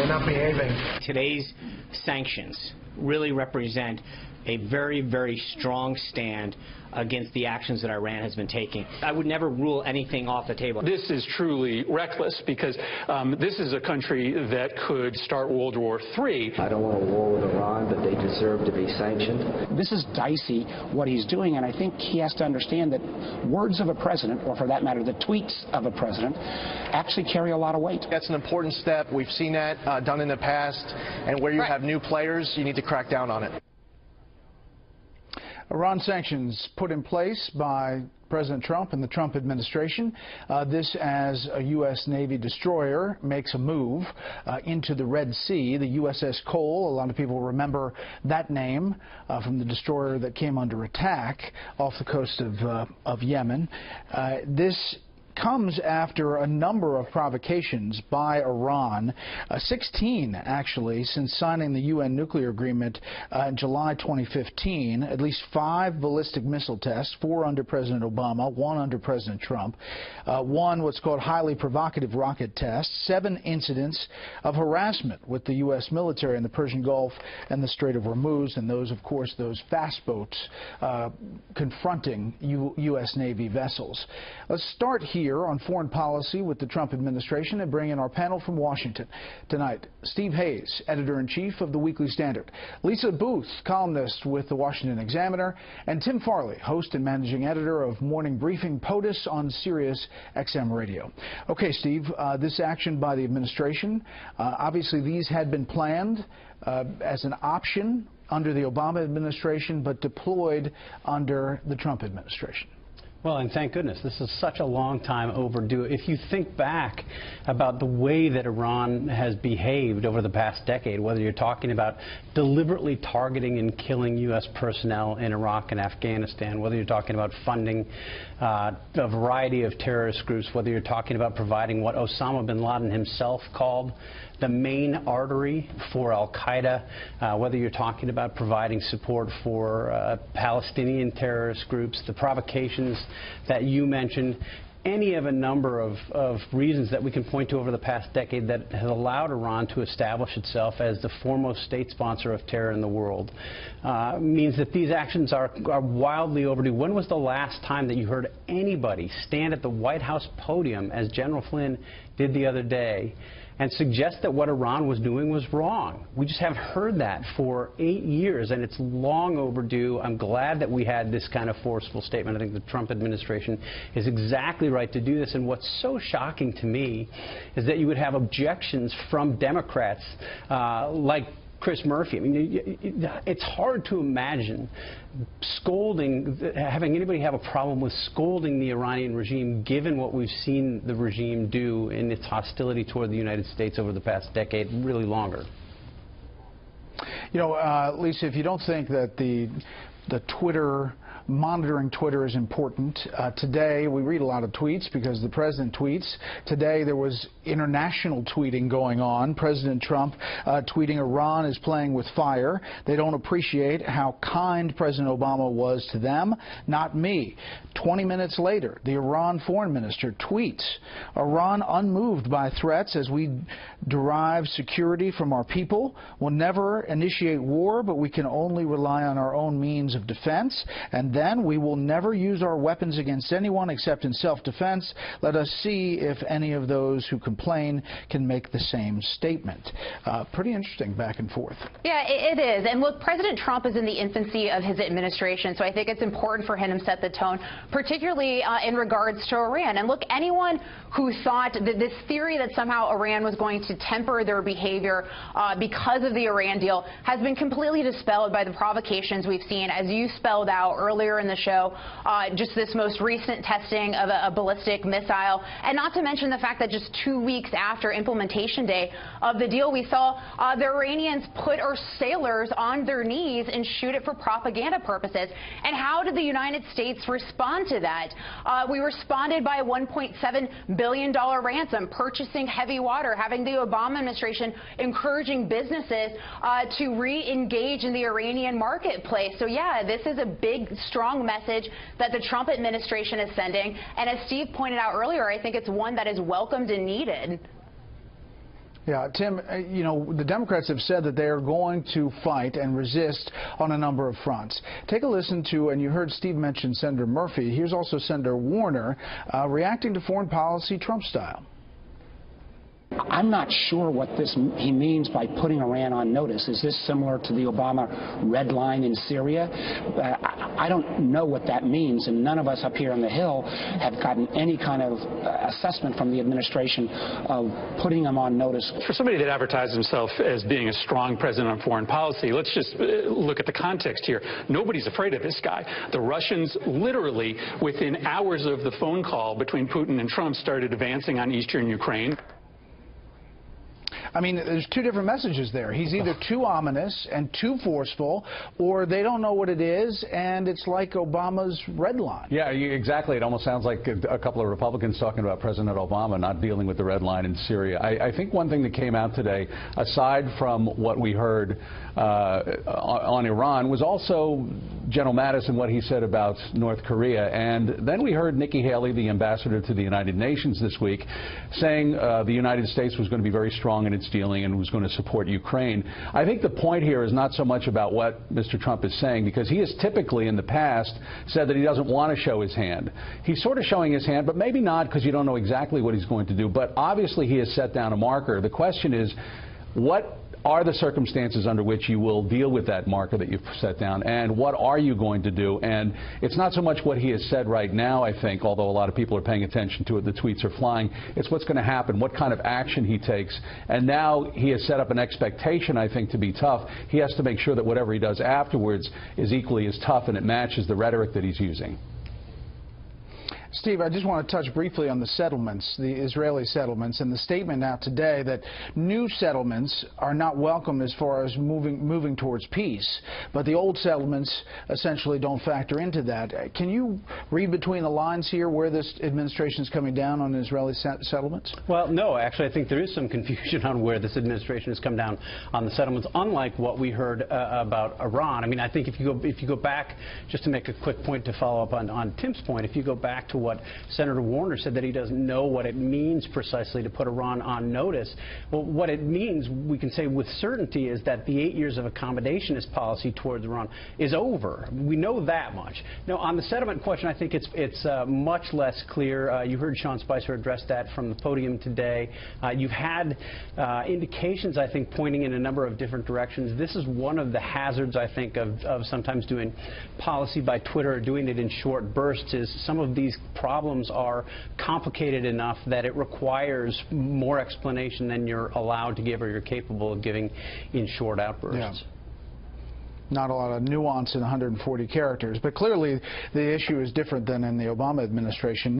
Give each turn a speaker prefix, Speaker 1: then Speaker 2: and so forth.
Speaker 1: They're not behaving.
Speaker 2: Today's sanctions really represent a very, very strong stand against the actions that Iran has been taking. I would never rule anything off the table.
Speaker 3: This is truly reckless because this is a country that could start World War III.
Speaker 4: I don't want a war with Iran, but they deserve to be sanctioned.
Speaker 5: This is dicey what he's doing, and I think he has to understand that words of a president, or for that matter, the tweets of a president, actually carry a lot of weight.
Speaker 1: That's an important step. We've seen that done in the past, and where you have new players, you need to crack down on it.
Speaker 6: Iran sanctions put in place by President Trump and the Trump administration. This as a U.S. Navy destroyer makes a move into the Red Sea, the USS Cole. A lot of people remember that name from the destroyer that came under attack off the coast of Yemen. This comes after a number of provocations by Iran, 16 actually, since signing the UN nuclear agreement in July 2015, at least 5 ballistic missile tests, 4 under President Obama, 1 under President Trump, 1 what's called highly provocative rocket test, 7 incidents of harassment with the U.S. military in the Persian Gulf and the Strait of Hormuz, and those, of course, those fast boats confronting U.S. Navy vessels. Let's start here on foreign policy with the Trump administration and bring in our panel from Washington tonight. Steve Hayes, editor-in-chief of the Weekly Standard, Lisa Booth, columnist with the Washington Examiner, and Tim Farley, host and managing editor of Morning Briefing POTUS on Sirius XM Radio. Okay, Steve, this action by the administration, obviously these had been planned as an option under the Obama administration, but deployed under the Trump administration.
Speaker 7: Well, and thank goodness. This is such a long time overdue. If you think back about the way that Iran has behaved over the past decade, whether you're talking about deliberately targeting and killing U.S. personnel in Iraq and Afghanistan, whether you're talking about funding a variety of terrorist groups, whether you're talking about providing what Osama bin Laden himself called the main artery for al-Qaeda, whether you're talking about providing support for Palestinian terrorist groups, the provocations that you mentioned, any of a number of reasons that we can point to over the past decade that has allowed Iran to establish itself as the foremost state sponsor of terror in the world, means that these actions are wildly overdue. When was the last time that you heard anybody stand at the White House podium, as General Flynn did the other day, and suggest that what Iran was doing was wrong? We just haven't heard that for 8 years, and it's long overdue. I'm glad that we had this kind of forceful statement. I think the Trump administration is exactly right to do this. And what's so shocking to me is that you would have objections from Democrats like Chris Murphy. I mean, it's hard to imagine having anybody have a problem with scolding the Iranian regime, given what we've seen the regime do in its hostility toward the United States over the past decade, really longer.
Speaker 6: You know, Lisa, if you don't think that the monitoring Twitter is important. Today, we read a lot of tweets because the president tweets. Today, there was international tweeting going on. President Trump tweeting Iran is playing with fire. They don't appreciate how kind President Obama was to them. Not me. 20 minutes later, the Iran foreign minister tweets, Iran unmoved by threats as we derive security from our people. We'll never initiate war, but we can only rely on our own means of defense. And then we will never use our weapons against anyone except in self-defense. Let us see if any of those who complain can make the same statement. Pretty interesting back and forth.
Speaker 8: Yeah, it is. And look, President Trump is in the infancy of his administration, so I think it's important for him to set the tone, particularly in regards to Iran. And look, anyone who thought that this theory that somehow Iran was going to temper their behavior because of the Iran deal has been completely dispelled by the provocations we've seen, as you spelled out earlier in the show, just this most recent testing of a ballistic missile, and not to mention the fact that just 2 weeks after implementation day of the deal, we saw the Iranians put our sailors on their knees and shoot it for propaganda purposes. And how did the United States respond to that? We responded by a $1.7 billion ransom, purchasing heavy water, having the Obama administration encouraging businesses to re-engage in the Iranian marketplace. So yeah, this is a big, strong message that the Trump administration is sending. And as Steve pointed out earlier, I think it's one that is welcomed and needed.
Speaker 6: Yeah, Tim, you know, the Democrats have said that they are going to fight and resist on a number of fronts. Take a listen to, and you heard Steve mention Senator Murphy. Here's also Senator Warner reacting to foreign policy Trump style.
Speaker 5: I'm not sure what he means by putting Iran on notice. Is this similar to the Obama red line in Syria? I don't know what that means, and none of us up here on the Hill have gotten any kind of assessment from the administration of putting him on notice.
Speaker 3: For somebody that advertised himself as being a strong president on foreign policy, let's just look at the context here. Nobody's afraid of this guy. The Russians literally, within hours of the phone call between Putin and Trump, started advancing on eastern Ukraine.
Speaker 6: I mean, there's two different messages there. He's either too ominous and too forceful, or they don't know what it is, and it's like Obama's red line.
Speaker 9: Yeah, exactly. It almost sounds like a couple of Republicans talking about President Obama not dealing with the red line in Syria. I think one thing that came out today, aside from what we heard on Iran, was also General Mattis and what he said about North Korea. And then we heard Nikki Haley, the ambassador to the United Nations this week, saying the United States was going to be very strong in its dealing and was going to support Ukraine. I think the point here is not so much about what Mr. Trump is saying, because he has typically in the past said that he doesn't want to show his hand. He's sort of showing his hand, but maybe not, because you don't know exactly what he's going to do. But obviously he has set down a marker. The question is, what are the circumstances under which you will deal with that marker that you've set down, and what are you going to do? And it's not so much what he has said right now, I think, although a lot of people are paying attention to it, the tweets are flying. It's what's going to happen, what kind of action he takes. And now he has set up an expectation, I think, to be tough. He has to make sure that whatever he does afterwards is equally as tough and it matches the rhetoric that he's using.
Speaker 6: Steve, I just want to touch briefly on the settlements, the Israeli settlements, and the statement out today that new settlements are not welcome as far as moving towards peace, but the old settlements essentially don't factor into that. Can you read between the lines here where this administration is coming down on Israeli settlements?
Speaker 7: Well, no, actually, I think there is some confusion on where this administration has come down on the settlements, unlike what we heard about Iran. I mean, I think if you go back, just to make a quick point to follow up on Tim's point, if you go back to what Senator Warner said, that he doesn't know what it means precisely to put Iran on notice. Well, what it means, we can say with certainty, is that the 8 years of accommodationist policy towards Iran is over. We know that much. Now, on the settlement question, I think it's much less clear. You heard Sean Spicer address that from the podium today. You've had indications, I think, pointing in a number of different directions. This is one of the hazards, I think, of sometimes doing policy by Twitter or doing it in short bursts, is some of these problems are complicated enough that it requires more explanation than you're allowed to give or you're capable of giving in short outbursts.
Speaker 6: Yeah. Not a lot of nuance in 140 characters, but clearly the issue is different than in the Obama administration.